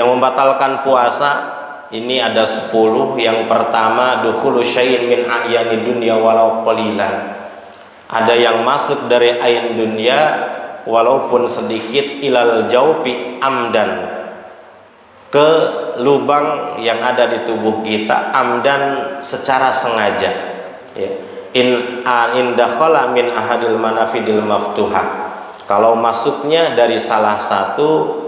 Yang membatalkan puasa ini ada 10. Yang pertama, dukhulu syai'in min a'yani dunya walau qalilan. Ada yang masuk dari ain dunia walaupun sedikit, ilal jaufi amdan, ke lubang yang ada di tubuh kita, amdan secara sengaja, ya. In dakhala min ahadil manafidil maftuhah, kalau masuknya dari salah satu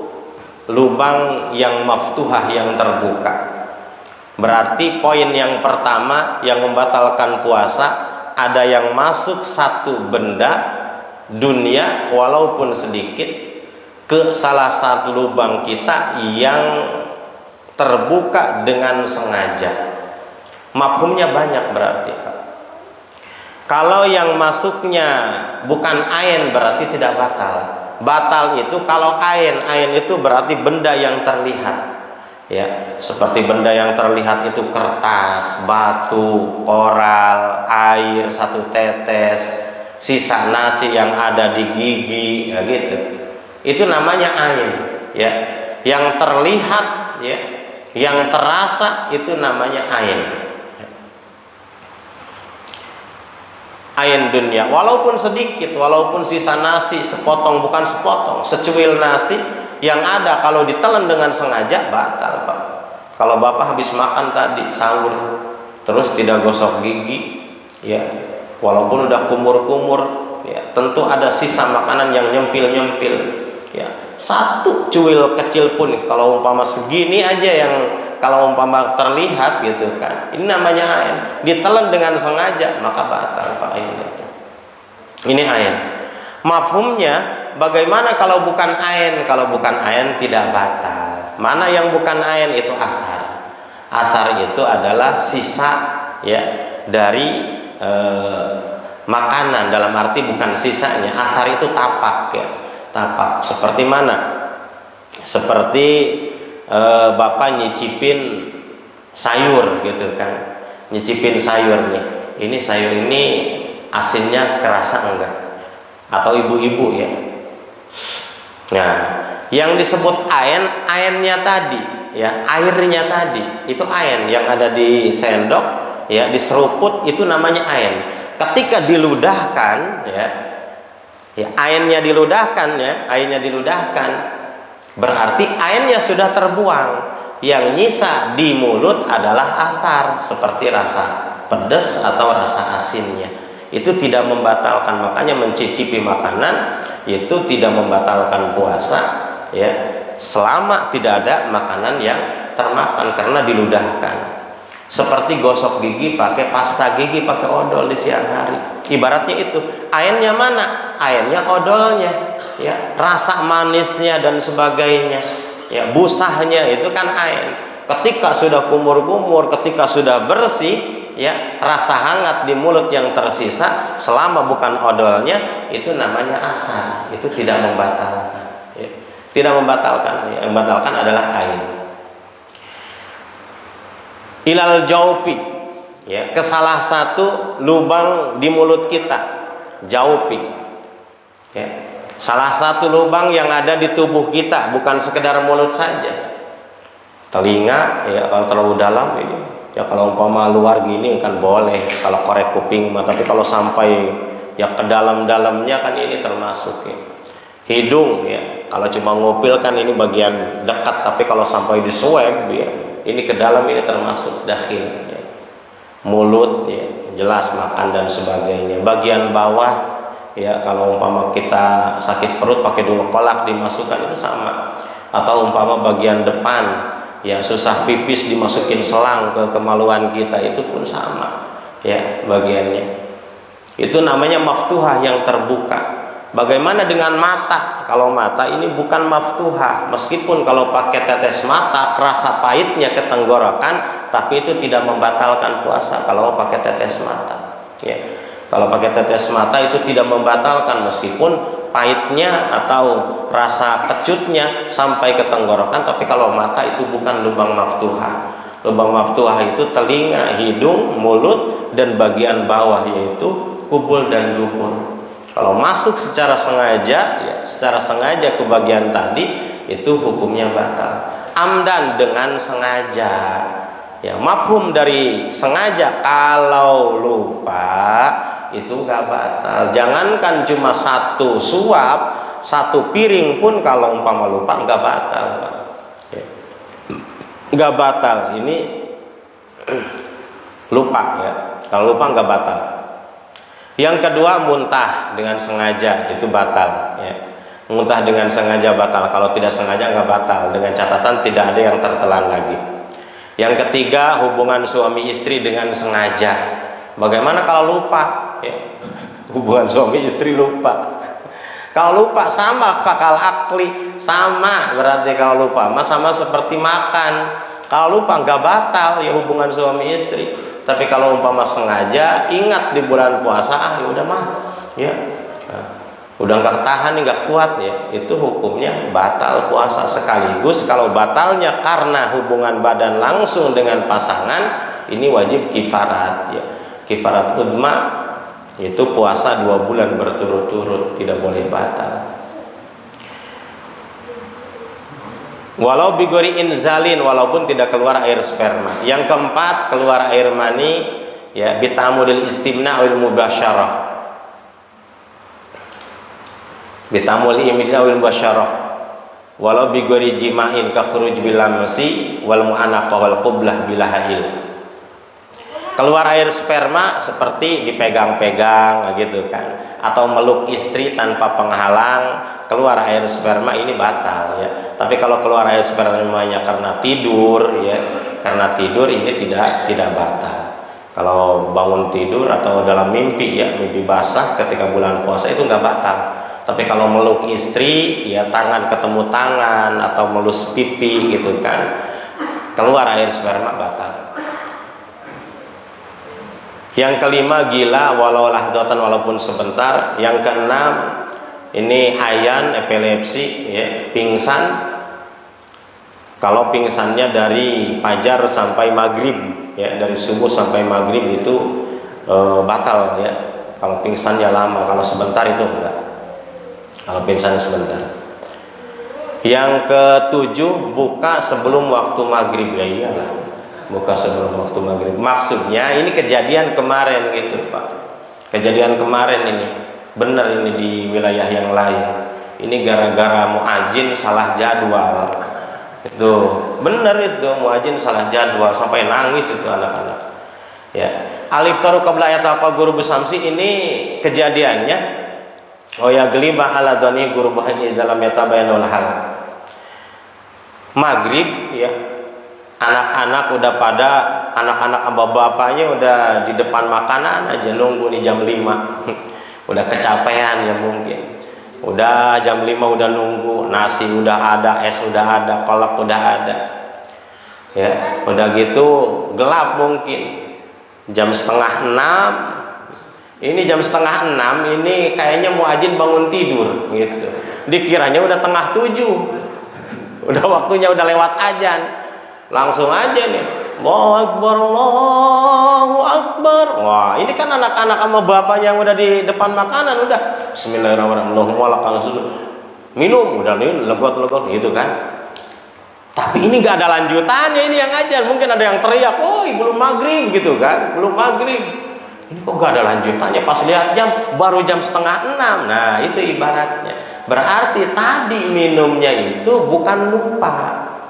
lubang yang maftuhah, yang terbuka. Berarti poin yang pertama yang membatalkan puasa, ada yang masuk satu benda dunia walaupun sedikit ke salah satu lubang kita yang terbuka dengan sengaja. Mafhumnya banyak berarti, Pak. Kalau yang masuknya bukan ain berarti tidak batal. Batal itu kalau ain itu berarti benda yang terlihat. Ya, seperti benda yang terlihat itu kertas, batu, koral, air satu tetes, sisa nasi yang ada di gigi, ya gitu. Itu namanya ain, ya. Yang terlihat, ya, yang terasa itu namanya ain. Ain dunia, walaupun sedikit, walaupun sisa nasi sepotong, bukan sepotong, secuil nasi yang ada, kalau ditelan dengan sengaja batal, Pak. Kalau Bapak habis makan tadi sahur terus tidak gosok gigi, ya, walaupun udah kumur-kumur, ya, tentu ada sisa makanan yang nyempil-nyempil, ya. Satu cuil kecil pun, kalau umpama segini aja yang kalau umpama terlihat gitu kan, ini namanya ain, ditelan dengan sengaja, maka batal, Pak. Ini ain. Mafhumnya bagaimana kalau bukan ain? Kalau bukan ain tidak batal. Mana yang bukan ain? Itu asar. Asar itu adalah sisa, ya, dari makanan, dalam arti bukan sisanya. Asar itu tapak, ya. Tapak seperti mana? Seperti Bapak nyicipin sayur gitu kan. Nyicipin sayur nih. Ini sayur ini asinnya kerasa enggak? Atau ibu-ibu, ya. Nah, yang disebut ain, ainnya tadi, ya, airnya tadi, itu ain yang ada di sendok, ya, di seruput, itu namanya ain. Ketika diludahkan, ya, ainnya diludahkan, ya, ainnya diludahkan, berarti ainnya sudah terbuang. Yang nyisa di mulut adalah asar, seperti rasa pedas atau rasa asinnya. Itu tidak membatalkan, makanya mencicipi makanan itu tidak membatalkan puasa, ya, selama tidak ada makanan yang termakan karena diludahkan. Seperti gosok gigi pakai pasta gigi, pakai odol di siang hari, ibaratnya itu. Ainnya mana? Ainnya odolnya, ya, rasa manisnya dan sebagainya, ya, busahnya itu kan ain. Ketika sudah kumur-kumur, ketika sudah bersih, ya, rasa hangat di mulut yang tersisa selama bukan odolnya, itu namanya asar. Itu tidak membatalkan, ya. Tidak membatalkan. Yang membatalkan adalah ain. Ilal jaufi, ya, ke salah satu lubang di mulut kita. Jaufi, ya, salah satu lubang yang ada di tubuh kita, bukan sekedar mulut saja. Telinga, ya, kalau terlalu dalam ini, ya, kalau umpama luar gini kan boleh, kalau korek kuping, tapi kalau sampai, ya, ke dalam-dalamnya kan ini termasuk, ya. Hidung, ya, kalau cuma ngupil kan ini bagian dekat, tapi kalau sampai di swab, ya, ini ke dalam, ini termasuk dakhil, ya. Mulut, ya, jelas makan dan sebagainya. Bagian bawah, ya, kalau umpama kita sakit perut pakai dua kolak dimasukkan, itu sama. Atau umpama bagian depan, ya, susah pipis dimasukin selang ke kemaluan kita, itu pun sama, ya, bagiannya. Itu namanya maftuhah, yang terbuka. Bagaimana dengan mata? Kalau mata ini bukan maftuhah, meskipun kalau pakai tetes mata kerasa pahitnya ke tenggorokan, tapi itu tidak membatalkan puasa kalau pakai tetes mata, ya. Kalau pakai tetes mata itu tidak membatalkan, meskipun pahitnya atau rasa kecutnya sampai ke tenggorokan, tapi kalau mata itu bukan lubang maftuhah. Lubang maftuhah itu telinga, hidung, mulut, dan bagian bawah, yaitu kubul dan dubur. Kalau masuk secara sengaja, ya, secara sengaja ke bagian tadi, itu hukumnya batal. amdan dengan sengaja. Ya, mafhum dari sengaja kalau lupa itu nggak batal. Jangankan cuma satu suap, satu piring pun kalau umpama lupa nggak batal. Ya. Nggak batal ini lupa ya. Kalau lupa nggak batal. Yang kedua, muntah dengan sengaja itu batal. Ya. Muntah dengan sengaja batal. Kalau tidak sengaja nggak batal. Dengan catatan tidak ada yang tertelan lagi. Yang ketiga, hubungan suami istri dengan sengaja. Bagaimana kalau lupa? Ya. Hubungan suami istri lupa. Kalau lupa sama fakal akli, sama berarti kalau lupa sama seperti makan. Kalau lupa nggak batal ya hubungan suami istri. Tapi kalau umpama sengaja, ingat di bulan puasa, ya udah mah, ya, udah nggak tahan nih, nggak kuat ya, itu hukumnya batal puasa. Sekaligus kalau batalnya karena hubungan badan langsung dengan pasangan, ini wajib kifarat ya, kifarat udma, itu puasa 2 bulan berturut-turut, tidak boleh batal. Walau bigori inzalin, walaupun tidak keluar air sperma. Yang keempat, keluar air mani ya bitamudil istimna wal mubasyarah. Bitamul imidna wal mubasyarah. Walau bigori jima'in ka khuruj bil lamsi wal mu'anaqah wal qublah bilahail. Keluar air sperma seperti dipegang-pegang gitu kan, atau meluk istri tanpa penghalang, keluar air sperma ini batal ya. Tapi kalau keluar air spermanya karena tidur ya, karena tidur ini tidak batal. Kalau bangun tidur atau dalam mimpi ya, mimpi basah ketika bulan puasa itu nggak batal. Tapi kalau meluk istri ya, tangan ketemu tangan atau melus pipi gitu kan, keluar air sperma batal. Yang kelima, gila walau lahdatan, walaupun sebentar. Yang keenam, ini ayan, epilepsi ya, pingsan. Kalau pingsannya dari fajar sampai maghrib ya, dari subuh sampai maghrib itu batal ya. Kalau pingsannya lama, kalau sebentar itu enggak. Kalau pingsan sebentar. Yang ketujuh, buka sebelum waktu maghrib. Ya iyalah, buka sebelum waktu maghrib. Maksudnya ini kejadian kemarin gitu Pak. Kejadian kemarin ini, benar ini di wilayah yang lain. Ini gara-gara muadzin salah jadwal. Itu benar, itu muadzin salah jadwal sampai nangis itu anak-anak. Ya, alif taru qabla yataqal guru besamsi, ini kejadiannya. Oh ya, gelibah ala dhani guru bahaji dalam yatabayanul hal. Maghrib ya, anak-anak udah pada, anak-anak bapak-bapaknya udah di depan makanan aja nunggu nih jam 5. Udah kecapean ya mungkin. Udah jam 5 udah nunggu, nasi udah ada, es udah ada, kolak udah ada. Ya, udah gitu gelap mungkin. Jam setengah 6. Ini jam setengah 6 ini kayaknya muadzin bangun tidur gitu. Dikiranya udah tengah 7. Udah waktunya, udah lewat azan. Langsung aja nih, Allahu Akbar, Allahu Akbar. Wah, ini kan anak-anak sama bapaknya yang udah di depan makanan, udah Bismillahirrahmanirrahim, minum, udah nih legot-legot gitu kan. Tapi ini gak ada lanjutannya, ini yang ajar. Mungkin ada yang teriak, oh belum maghrib gitu kan, belum maghrib. Ini kok gak ada lanjutannya, pas lihat jam baru jam setengah 6. Nah itu ibaratnya, berarti tadi minumnya itu bukan lupa,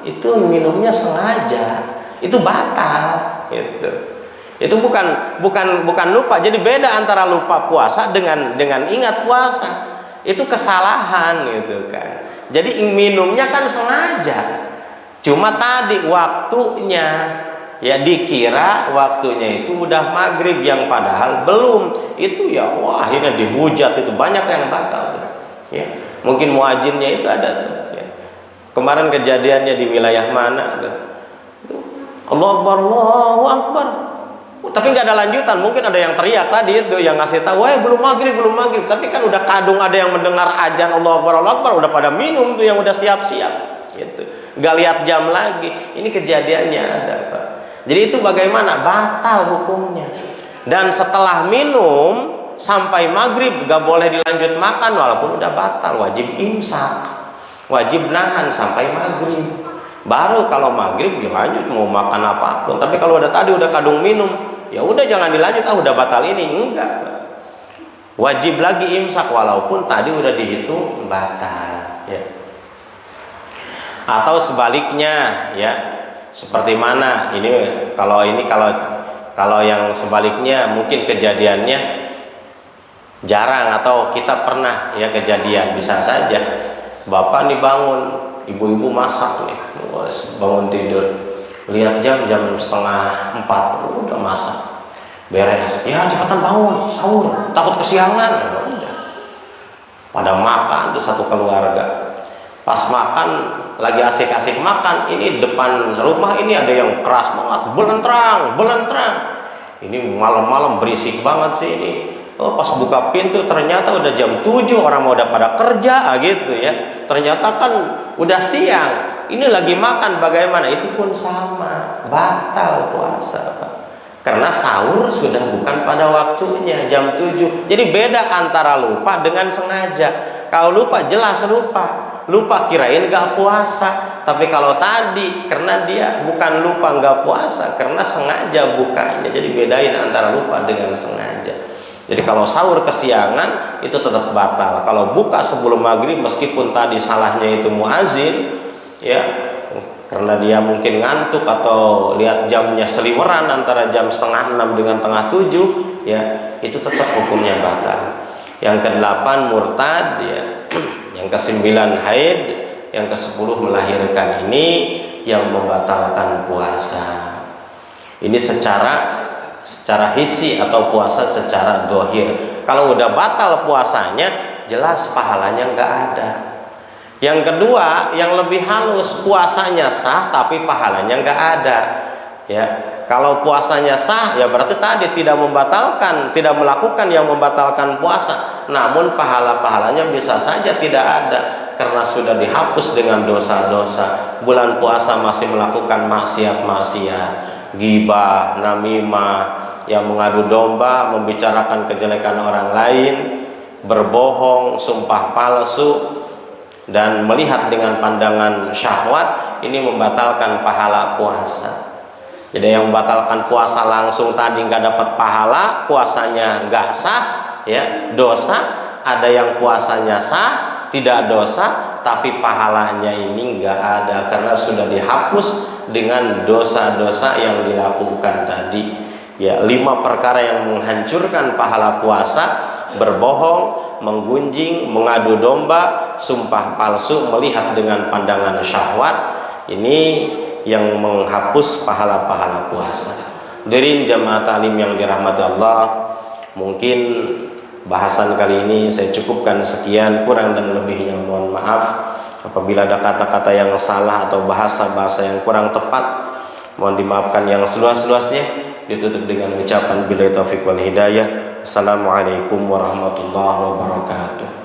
itu minumnya sengaja, itu batal gitu. Itu bukan lupa. Jadi beda antara lupa puasa dengan ingat puasa. Itu kesalahan gitu kan. Jadi minumnya kan sengaja, cuma tadi waktunya ya dikira waktunya itu udah maghrib yang padahal belum. Itu ya wah, akhirnya dihujat, itu banyak yang batal ya. Mungkin muadzinnya itu ada tuh ya. Kemarin kejadiannya di wilayah mana tuh. Allahu Akbar, Allahu Akbar. Tapi nggak ada lanjutan. Mungkin ada yang teriak tadi itu yang ngasih tahu, "Wah, belum maghrib, belum maghrib." Tapi kan udah kadung ada yang mendengar azan Allahu Akbar, Allahu Akbar, udah pada minum tuh yang udah siap-siap gitu. Nggak lihat jam lagi. Ini kejadiannya ada, Pak. Jadi itu bagaimana? Batal hukumnya. Dan setelah minum sampai maghrib gak boleh dilanjut makan, walaupun udah batal. Wajib imsak, wajib nahan sampai maghrib. Baru kalau maghrib dilanjut mau makan apapun. Tapi kalau udah tadi udah kadung minum, ya udah jangan dilanjut, udah batal ini. Enggak, wajib lagi imsak walaupun tadi udah dihitung batal, ya. Atau sebaliknya, ya, seperti mana ini kalau yang sebaliknya mungkin kejadiannya jarang atau kita pernah ya kejadian. Bisa saja bapak nih bangun, ibu-ibu masak nih, bangun tidur, lihat jam 3:30, udah masak beres, ya cepatan bangun sahur, takut kesiangan. Udah pada makan tuh satu keluarga. Pas makan lagi asik-asik makan, ini depan rumah ini ada yang keras banget, belentrang. Ini malam-malam berisik banget sih ini. Oh, pas buka pintu ternyata udah jam 7, orang mau udah pada kerja gitu ya. Ternyata kan udah siang. Ini lagi makan, bagaimana? Itu pun sama, batal puasa, Pak. Karena sahur sudah bukan pada waktunya, jam 7. Jadi beda antara lupa dengan sengaja. Kalau lupa jelas lupa kirain gak puasa. Tapi kalau tadi karena dia bukan lupa gak puasa, karena sengaja bukanya. Jadi bedain antara lupa dengan sengaja. Jadi kalau sahur kesiangan itu tetap batal. Kalau buka sebelum maghrib meskipun tadi salahnya itu muazin, ya, karena dia mungkin ngantuk atau lihat jamnya seliweran antara jam 5:30 dengan 5:30, ya, itu tetap hukumnya batal. Yang ke-8 murtad, ya. Yang ke-9 haid, yang ke-10 melahirkan. Ini yang membatalkan puasa. Ini secara hisi atau puasa secara zahir. Kalau udah batal puasanya, jelas pahalanya nggak ada. Yang kedua, yang lebih halus, puasanya sah tapi pahalanya nggak ada. Ya, kalau puasanya sah, ya berarti tadi tidak melakukan yang membatalkan puasa. Namun pahalanya bisa saja tidak ada karena sudah dihapus dengan dosa-dosa. Bulan puasa masih melakukan maksiat-maksiat, ghibah, namimah, yang mengadu domba, membicarakan kejelekan orang lain, berbohong, sumpah palsu, dan melihat dengan pandangan syahwat, ini membatalkan pahala puasa. Jadi yang membatalkan puasa langsung tadi nggak dapat pahala, puasanya nggak sah, ya, dosa. Ada yang puasanya sah, tidak dosa, tapi pahalanya ini nggak ada karena sudah dihapus dengan dosa-dosa yang dilakukan tadi. Ya, 5 perkara yang menghancurkan pahala puasa: berbohong, menggunjing, mengadu domba, sumpah palsu, melihat dengan pandangan syahwat. Ini yang menghapus pahala-pahala puasa. Hadirin jamaah taklim yang dirahmati Allah, mungkin bahasan kali ini saya cukupkan sekian, kurang dan lebihnya mohon maaf. Apabila ada kata-kata yang salah atau bahasa-bahasa yang kurang tepat, mohon dimaafkan yang seluas-luasnya. Ditutup dengan ucapan billahi taufiq wal hidayah. Assalamualaikum warahmatullahi wabarakatuh.